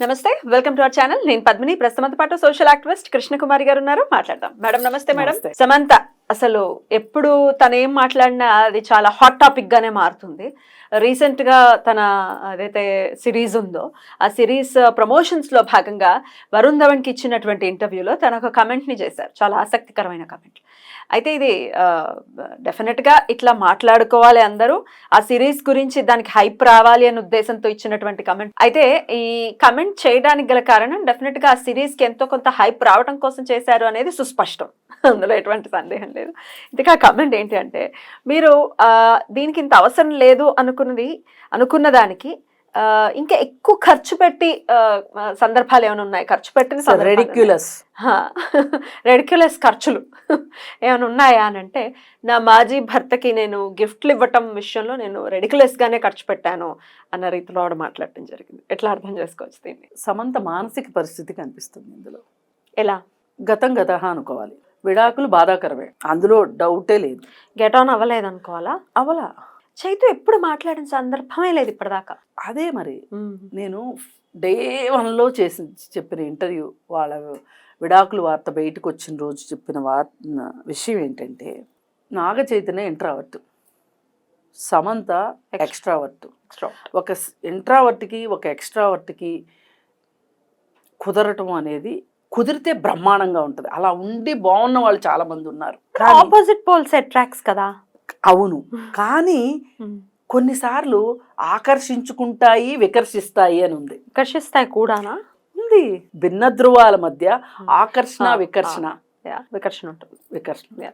నమస్తే, welcome to our channel. నేను పద్మిని. ప్రస్తుతంతో పాటు సోషల్ యాక్టివిస్ట్ కృష్ణ కుమారి గారు ఉన్నారు. మాట్లాడదాం. మేడం నమస్తే. మేడం, సమంత అసలు ఎప్పుడు తను ఏం మాట్లాడినా అది చాలా హాట్ టాపిక్ గానే మారుతుంది. రీసెంట్ గా తన ఏదైతే సిరీస్ ఉందో ఆ సిరీస్ ప్రమోషన్స్ లో భాగంగా వరుణ్ ధవన్ కి ఇచ్చినటువంటి ఇంటర్వ్యూలో తన ఒక కమెంట్ ని చేశారు. చాలా ఆసక్తికరమైన కమెంట్. అయితే ఇది డెఫినెట్ గా ఇట్లా మాట్లాడుకోవాలి అందరూ. ఆ సిరీస్ గురించి దానికి హైప్ రావాలి అనే ఉద్దేశంతో ఇచ్చినటువంటి కమెంట్. అయితే ఈ కమెంట్ చేయడానికి గల కారణం డెఫినెట్ గా ఆ సిరీస్ కి ఎంతో కొంత హైప్ రావడం కోసం చేశారు అనేది సుస్పష్టం. అందులో ఎటువంటి సందేహం లేదు. ఇంతకా కమెంట్ ఏంటి అంటే, మీరు దీనికి ఇంత అవసరం లేదు అనుకున్న దానికి ఇంకా ఎక్కువ ఖర్చు పెట్టి సందర్భాలు ఏమైనా ఉన్నాయి? ఖర్చు పెట్టిన రెడిక్యులస్ ఖర్చులు ఏమైనా ఉన్నాయా అని అంటే, నా మాజీ భర్తకి నేను గిఫ్ట్లు ఇవ్వటం విషయంలో నేను రెడిక్యులస్ గానే ఖర్చు పెట్టాను అన్న రీతిలో ఆవిడ మాట్లాడటం జరిగింది. ఎట్లా అర్థం చేసుకోవచ్చు దీన్ని? సమంత మానసిక పరిస్థితి కనిపిస్తుంది ఇందులో. ఎలా? గతం గతహ అనుకోవాలి. విడాకులు బాధాకరమే, అందులో డౌటే లేదు. గెట్ ఆన్ అవ్వలేదు అనుకోవాలా? అవలా. చైతు ఎప్పుడు మాట్లాడిన సందర్భమే లేదు ఇప్పటిదాకా. అదే మరి నేను డే 1లో చెప్పిన ఇంటర్వ్యూ, వాళ్ళ విడాకులు వార్త బయటకు వచ్చిన రోజు చెప్పిన విషయం ఏంటంటే, నాగ చైతన్య ఇంట్రావర్ట్, సమంత ఎక్స్ట్రావర్ట్. ఒక ఇంట్రావర్ట్కి ఒక ఎక్స్ట్రావర్ట్కి కుదరటం అనేది కుదిరితే బ్రహ్మాండంగా ఉంటుంది. అలా ఉండి బాగున్న వాళ్ళు చాలా మంది ఉన్నారు. ఆపోజిట్ పోల్స్ అట్రాక్ట్స్ కదా. అవును, కానీ కొన్నిసార్లు ఆకర్షించుకుంటాయి, వికర్షిస్తాయి అని ఉంది. వికర్షిస్తాయి కూడానా? ఉంది. భిన్న ధృవాల మధ్య ఆకర్షణ వికర్షణ ఉంటుంది. వికర్షణ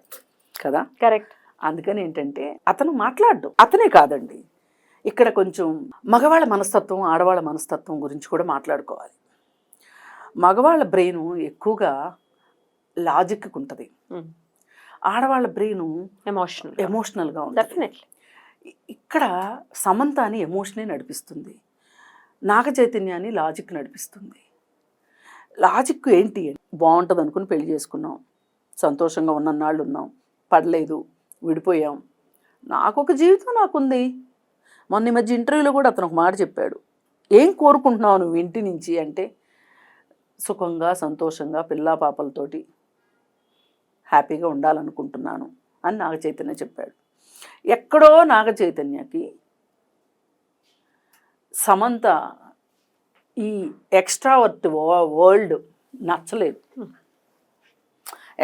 కదా, కరెక్ట్. అందుకని ఏంటంటే అతను మాట్లాడు. అతనే కాదండి, ఇక్కడ కొంచెం మగవాళ్ళ మనస్తత్వం, ఆడవాళ్ళ మనస్తత్వం గురించి కూడా మాట్లాడుకోవాలి. మగవాళ్ళ బ్రెయిన్ ఎక్కువగా లాజిక్కి ఉంటుంది, ఆడవాళ్ళ బ్రెయిన్ ఎమోషనల్గా ఉంటుంది. డెఫినెట్లీ. ఇక్కడ సమంత అని ఎమోషనే నడిపిస్తుంది, నాగ చైతన్యాన్ని లాజిక్ నడిపిస్తుంది. లాజిక్ ఏంటి? బాగుంటుంది అనుకుని పెళ్లి చేసుకున్నాం, సంతోషంగా ఉన్నన్నాళ్ళు ఉన్నాం, పడలేదు, విడిపోయాం, నాకు ఒక జీవితం నాకుంది. మొన్న ఈ మధ్య ఇంటర్వ్యూలో కూడా అతను ఒక మాట చెప్పాడు, ఏం కోరుకుంటున్నావు నువ్వు ఇంటి నుంచి అంటే, సుఖంగా సంతోషంగా పిల్లా పాపలతోటి హ్యాపీగా ఉండాలనుకుంటున్నాను అని నాగ చైతన్య చెప్పాడు. ఎక్కడో నాగ చైతన్యకి సమంత ఈ ఎక్స్ట్రావర్ట్ వరల్డ్ నచ్చలేదు.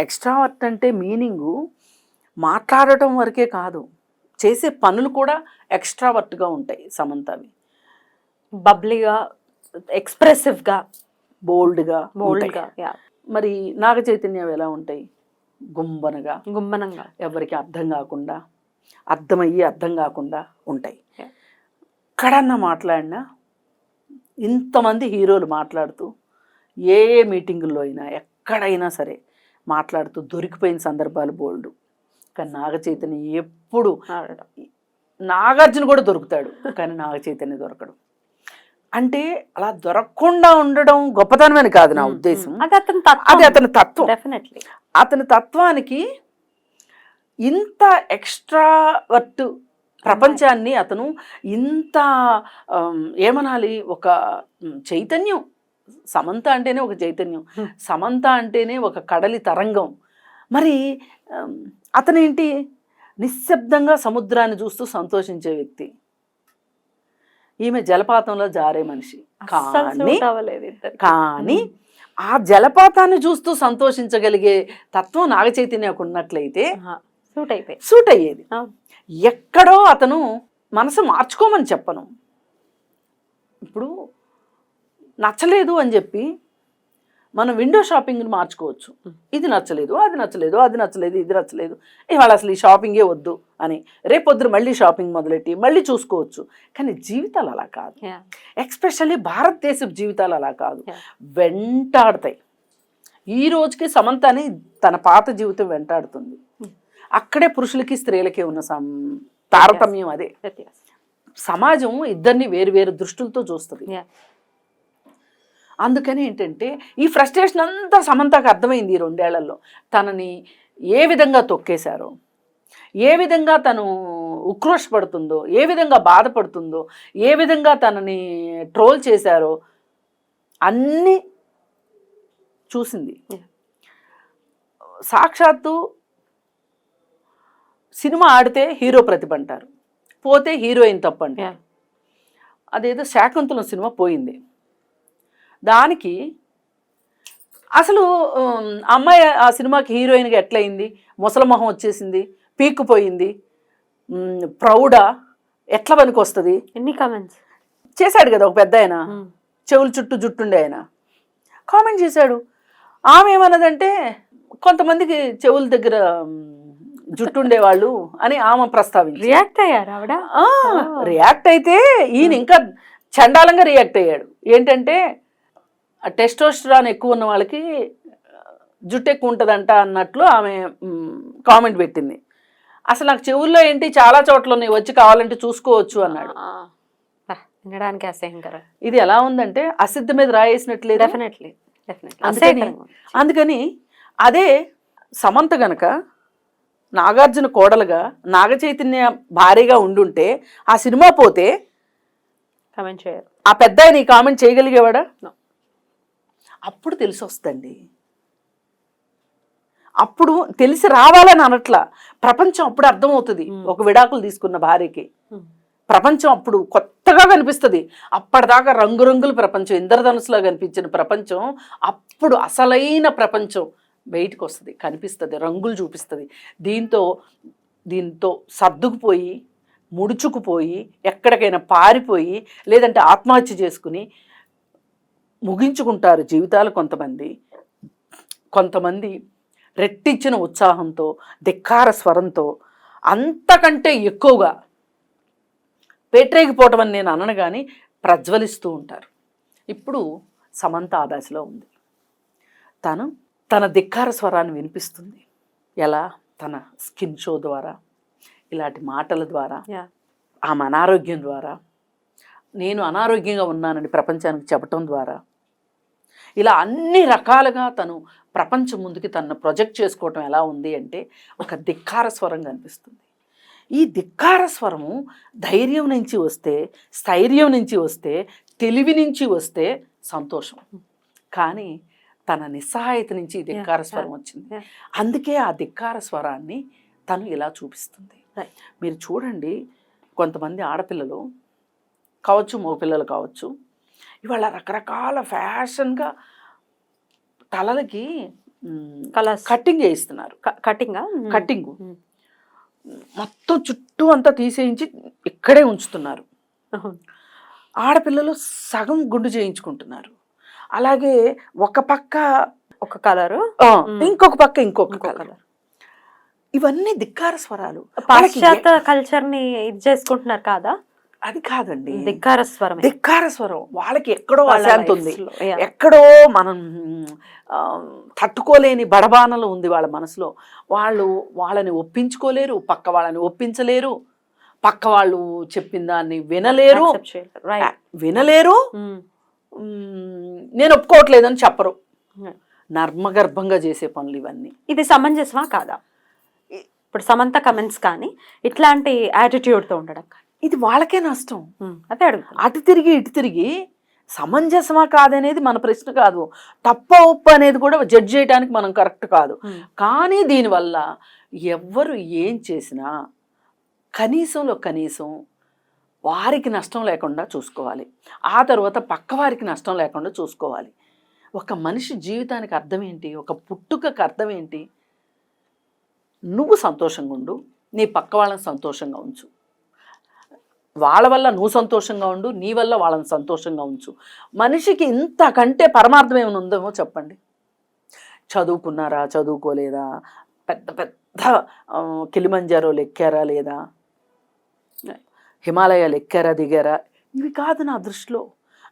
ఎక్స్ట్రావర్ట్ అంటే మీనింగు మాట్లాడటం వరకే కాదు, చేసే పనులు కూడా ఎక్స్ట్రావర్ట్గా ఉంటాయి సమంతవి. బబ్లీగా, ఎక్స్ప్రెసివ్గా, బోల్డ్గా. మరి నాగ చైతన్యం ఎలా ఉంటాయి? గుంబనంగా, ఎవరికి అర్థం కాకుండా, అర్థమయ్యి అర్థం కాకుండా ఉంటాయి. ఎక్కడన్నా మాట్లాడినా, ఇంతమంది హీరోలు మాట్లాడుతూ ఏ మీటింగుల్లో అయినా ఎక్కడైనా సరే మాట్లాడుతూ దొరికిపోయిన సందర్భాలు బోల్డ్. కానీ నాగ చైతన్య ఎప్పుడు, నాగార్జున కూడా దొరుకుతాడు కానీ నాగ చైతన్య దొరకడు. అంటే అలా దొరకకుండా ఉండడం గొప్పతనమని కాదు నా ఉద్దేశం, అది అతని తత్వం. డెఫినెట్లీ అతని తత్వానికి ఇంత ఎక్స్ట్రావర్ట్ ప్రపంచాన్ని అతను ఇంత ఏమనాలి, ఒక చైతన్యం. సమంత అంటేనే ఒక చైతన్యం, సమంత అంటేనే ఒక కడలి తరంగం. మరి అతనేంటి, నిశ్శబ్దంగా సముద్రాన్ని చూస్తూ సంతోషించే వ్యక్తి. ఈమె జలపాతంలో జారే మనిషి. కానీ ఆ జలపాతాన్ని చూస్తూ సంతోషించగలిగే తత్వం నాగ చైతన్యకు ఉన్నట్లయితే సూట్ అయ్యేది. ఎక్కడో అతను మనసు మార్చుకోమని చెప్పను. ఇప్పుడు నచ్చలేదు అని చెప్పి మనం విండో షాపింగ్ని మార్చుకోవచ్చు. ఇది నచ్చలేదు, అది నచ్చలేదు, అది నచ్చలేదు, ఇది నచ్చలేదు, ఇవాళ అసలు ఈ షాపింగే వద్దు అని రేపొద్దు మళ్ళీ షాపింగ్ మొదలెట్టి మళ్ళీ చూసుకోవచ్చు. కానీ జీవితాలు అలా కాదు, ఎక్స్పెషల్లీ భారతదేశపు జీవితాలు అలా కాదు, వెంటాడతాయి. ఈ రోజుకి సమంతని తన పాత జీవితం వెంటాడుతుంది. అక్కడే పురుషులకి స్త్రీలకి ఉన్న తారతమ్యం అదే. సమాజం ఇద్దరిని వేరు వేరు దృష్టిలతో చూస్తుంది. అందుకని ఏంటంటే ఈ ఫ్రస్ట్రేషన్ అంతా సమంతకు అర్థమైంది ఈ 2 ఏళ్లలో. తనని ఏ విధంగా తొక్కేశారో, ఏ విధంగా తను ఉక్రోషపడుతుందో, ఏ విధంగా బాధపడుతుందో, ఏ విధంగా తనని ట్రోల్ చేశారో అన్నీ చూసింది. సాక్షాత్తు సినిమా ఆడితే హీరో ప్రతిభ అంటారు, పోతే హీరోయిన్ తప్పు అంటారు. అదేదో శాకుంతలం సినిమా పోయింది, దానికి అసలు అమ్మాయి ఆ సినిమాకి హీరోయిన్గా ఎట్లయింది, ముసలమొహం వచ్చేసింది, పీక్కుపోయింది, ప్రౌడా, ఎట్లా పనికి వస్తుంది. ఎన్ని కామెంట్స్ చేశాడు కదా ఒక పెద్ద ఆయన, చెవులు చుట్టూ జుట్టుండే ఆయన కామెంట్ చేశాడు. ఆమె ఏమన్నదంటే కొంతమందికి చెవుల దగ్గర జుట్టుండేవాళ్ళు అని ఆమె ప్రస్తావించి రియాక్ట్ అయ్యారు ఆవిడ. రియాక్ట్ అయితే ఈయన ఇంకా చండాలంగా రియాక్ట్ అయ్యాడు. ఏంటంటే టెస్టోస్టెరాన్ ఎక్కువ ఉన్న వాళ్ళకి జుట్టు ఎక్కువ ఉంటుందంట అన్నట్లు ఆమె కామెంట్ పెట్టింది. అసలు నాకు చెవుల్లో ఏంటి చాలా చోట్ల ఉన్నాయి, వచ్చి కావాలంటే చూసుకోవచ్చు అన్నాడు. వినడానికి అసహ్యంకరం. ఇది ఎలా ఉందంటే అసిద్ధ మీద రాయేసినట్లే. డెఫినెట్లీ. అందుకని అదే సమంత గనక నాగార్జున కోడలుగా నాగ చైతన్య భారీగా ఉండుంటే ఆ సినిమా పోతే కామెంట్ చేయరు, ఆ పెద్ద ఆయన ఈ కామెంట్ చేయగలిగేవాడా? అప్పుడు తెలిసి వస్తుందండి, అప్పుడు తెలిసి రావాలని అనట్లా, ప్రపంచం అప్పుడు అర్థమవుతుంది. ఒక విడాకులు తీసుకున్న భార్యకి ప్రపంచం అప్పుడు కొత్తగా కనిపిస్తుంది. అప్పటిదాకా రంగురంగుల ప్రపంచం, ఇంద్రధనుసులా కనిపించిన ప్రపంచం అప్పుడు అసలైన ప్రపంచం బయటకు వస్తుంది, కనిపిస్తుంది, రంగులు చూపిస్తుంది. దీంతో సర్దుకుపోయి ముడుచుకుపోయి ఎక్కడికైనా పారిపోయి లేదంటే ఆత్మహత్య చేసుకుని ముగించుకుంటారు జీవితాలు కొంతమంది రెట్టించిన ఉత్సాహంతో, ధిక్కార స్వరంతో, అంతకంటే ఎక్కువగా పేట్రేగిపోవటం అని నేను అనను కానీ ప్రజ్వలిస్తూ ఉంటారు. ఇప్పుడు సమంత ఆ దశలో ఉంది. తన ధిక్కార స్వరాన్ని వినిపిస్తుంది. ఎలా? తన స్కిన్ షో ద్వారా, ఇలాంటి మాటల ద్వారా, ఆమె అనారోగ్యం ద్వారా, నేను అనారోగ్యంగా ఉన్నానని ప్రపంచానికి చెప్పటం ద్వారా, ఇలా అన్ని రకాలుగా తను ప్రపంచం ముందుకి తనను ప్రొజెక్ట్ చేసుకోవటం ఎలా ఉంది అంటే ఒక ధిక్కార స్వరం కనిపిస్తుంది. ఈ ధిక్కార స్వరము ధైర్యం నుంచి వస్తే, స్థైర్యం నుంచి వస్తే, తెలివి నుంచి వస్తే సంతోషం. కానీ తన నిస్సహాయత నుంచి ఈ ధిక్కార స్వరం వచ్చింది. అందుకే ఆ ధిక్కార స్వరాన్ని తను ఇలా చూపిస్తుంది. మీరు చూడండి, కొంతమంది ఆడపిల్లలు కావచ్చు, మగపిల్లలు కావచ్చు, ఇవాళ రకరకాల ఫ్యాషన్గా తలలకి కటింగ్ చేయిస్తున్నారు. కటింగ్ మొత్తం చుట్టూ అంతా తీసేయించి ఇక్కడే ఉంచుతున్నారు. ఆడపిల్లలు సగం గుండు చేయించుకుంటున్నారు. అలాగే ఒక పక్క ఒక కలరు, ఇంకొక పక్క ఇంకొక కలర్. ఇవన్నీ ధిక్కార స్వరాలు. పాశ్చాత్య కల్చర్ ని ఇది చేసుకుంటున్నారు కాదా? అది కాదండి, ధిక్కార స్వరం. ధిక్కార స్వరం వాళ్ళకి ఎక్కడో అశాంతి ఉంది, ఎక్కడో మనం తట్టుకోలేని బడబానలు ఉంది వాళ్ళ మనసులో. వాళ్ళని ఒప్పించుకోలేరు, పక్క వాళ్ళని ఒప్పించలేరు, పక్క వాళ్ళు చెప్పిన దాన్ని వినలేరు. నేను ఒప్పుకోవట్లేదని చెప్పరు. నర్మగర్భంగా చేసే పనులు ఇవన్నీ. ఇది సమంజసమా కాదా? ఇప్పుడు సమంత కమెంట్స్ కానీ ఇట్లాంటి యాటిట్యూడ్తో ఉండడం, ఇది వాళ్ళకే నష్టం. అదే అడుగుతాను. అటు తిరిగి ఇటు తిరిగి సమంజసమా కాదనేది మన ప్రశ్న కాదు. తప్ప ఒప్పు అనేది కూడా జడ్జ్ చేయడానికి మనం కరెక్ట్ కాదు. కానీ దీనివల్ల ఎవ్వరు ఏం చేసినా కనీసంలో కనీసం వారికి నష్టం లేకుండా చూసుకోవాలి. ఆ తర్వాత పక్క వారికి నష్టం లేకుండా చూసుకోవాలి. ఒక మనిషి జీవితానికి అర్థం ఏంటి? ఒక పుట్టుకకు అర్థం ఏంటి? నువ్వు సంతోషంగా ఉండు, నీ పక్క వాళ్ళని సంతోషంగా ఉంచు. వాళ్ళ వల్ల నువ్వు సంతోషంగా ఉండు, నీ వల్ల వాళ్ళని సంతోషంగా ఉంచు. మనిషికి ఇంతకంటే పరమార్థం ఏమైనా ఉందేమో చెప్పండి. చదువుకున్నారా, చదువుకోలేదా, పెద్ద పెద్ద కిలిమంజారోలు ఎక్కారా లేదా, హిమాలయాలు ఎక్కారా దిగారా, ఇవి కాదు నా దృష్టిలో.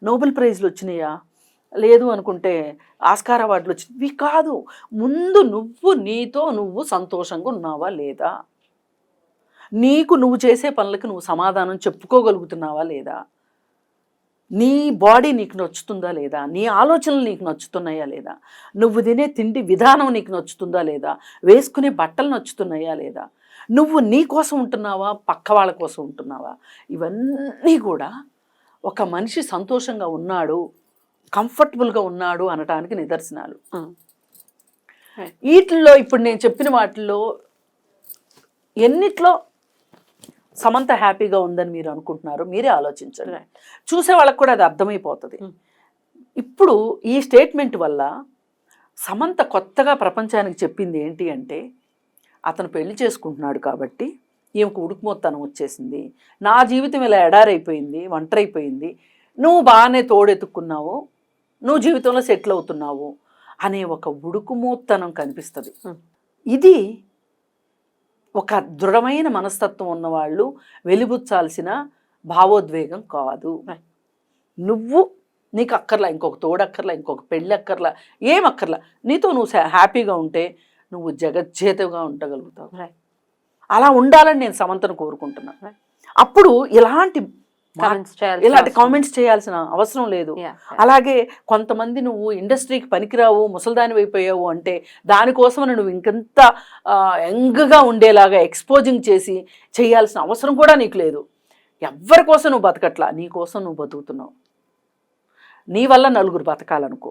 నోబెల్ ప్రైజ్లు వచ్చినాయా, లేదు అనుకుంటే ఆస్కార్ అవార్డులు వచ్చినాయి, ఇవి కాదు. ముందు నీతో నువ్వు సంతోషంగా ఉన్నావా లేదా, నీకు నువ్వు చేసే పనులకు నువ్వు సమాధానం చెప్పుకోగలుగుతున్నావా లేదా, నీ బాడీ నీకు నచ్చుతుందా లేదా, నీ ఆలోచనలు నీకు నచ్చుతున్నాయా లేదా, నువ్వు తినే తిండి విధానం నీకు నచ్చుతుందా లేదా, వేసుకునే బట్టలు నచ్చుతున్నాయా లేదా, నువ్వు నీ కోసం ఉంటున్నావా, పక్క వాళ్ళ కోసం ఉంటున్నావా. ఇవన్నీ కూడా ఒక మనిషి సంతోషంగా ఉన్నాడు కంఫర్టబుల్గా ఉన్నాడు అనటానికి నిదర్శనాలు. Right. వీటిల్లో ఇప్పుడు నేను చెప్పిన వాటిల్లో ఎన్నిట్లో సమంత హ్యాపీగా ఉందని మీరు అనుకుంటున్నారు మీరే ఆలోచించండి. Right. చూసే వాళ్ళకి కూడా అది అర్థమైపోతుంది. ఇప్పుడు ఈ స్టేట్మెంట్ వల్ల సమంత కొత్తగా ప్రపంచానికి చెప్పింది ఏంటి అంటే, అతను పెళ్లి చేసుకుంటున్నాడు కాబట్టి ఈమెకు ఉడుకుమొత్తనం వచ్చేసింది, నా జీవితం ఇలా ఎడారైపోయింది, ఒంటరైపోయింది, నువ్వు బాగానే తోడెత్తుకున్నావు, నువ్వు జీవితంలో సెటిల్ అవుతున్నావు అనే ఒక ఉడుకుమూత్తనం కనిపిస్తుంది. ఇది ఒక దృఢమైన మనస్తత్వం ఉన్నవాళ్ళు వెలిబుచ్చాల్సిన భావోద్వేగం కాదు. నువ్వు నీకు అక్కర్లా ఇంకొక తోడక్కర్లా, ఇంకొక పెళ్ళి అక్కర్లా, ఏం అక్కర్లా, నీతో నువ్వు హ్యాపీగా ఉంటే నువ్వు జగజ్జేతగా ఉండగలుగుతావు. అలా ఉండాలని నేను సమంతను కోరుకుంటున్నాను. అప్పుడు ఇలాంటి కామెంట్స్ చేయాల్సిన అవసరం లేదు. అలాగే కొంతమంది నువ్వు ఇండస్ట్రీకి పనికిరావు, ముసల్దాని అయిపోయావు అంటే దానికోసం నువ్వు ఇంకంత యంగ్గా ఉండేలాగా ఎక్స్పోజింగ్ చేసి చేయాల్సిన అవసరం కూడా నీకు లేదు. ఎవరి కోసం నువ్వు బతకట్లా, నీ కోసం నువ్వు బతుకుతున్నావు. నీ వల్ల నలుగురు బతకాలనుకో,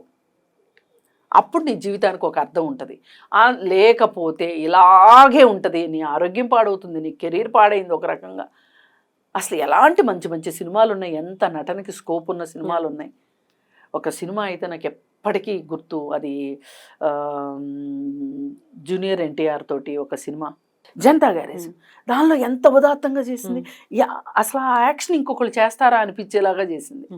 అప్పుడు నీ జీవితానికి ఒక అర్థం ఉంటుంది. లేకపోతే ఇలాగే ఉంటుంది, నీ ఆరోగ్యం పాడవుతుంది, నీ కెరీర్ పాడైంది ఒక రకంగా. అసలు ఎలాంటి మంచి మంచి సినిమాలు ఉన్నాయి, ఎంత నటనకి స్కోప్ ఉన్న సినిమాలు ఉన్నాయి. ఒక సినిమా అయితే నాకు ఎప్పటికీ గుర్తు, అది జూనియర్ ఎన్టీఆర్ తోటి ఒక సినిమా జనతా గ్యారేజ్. దానిలో ఎంత ఉదాత్తంగా చేసింది, అసలు ఆ యాక్షన్ ఇంకొకరు చేస్తారా అనిపించేలాగా చేసింది.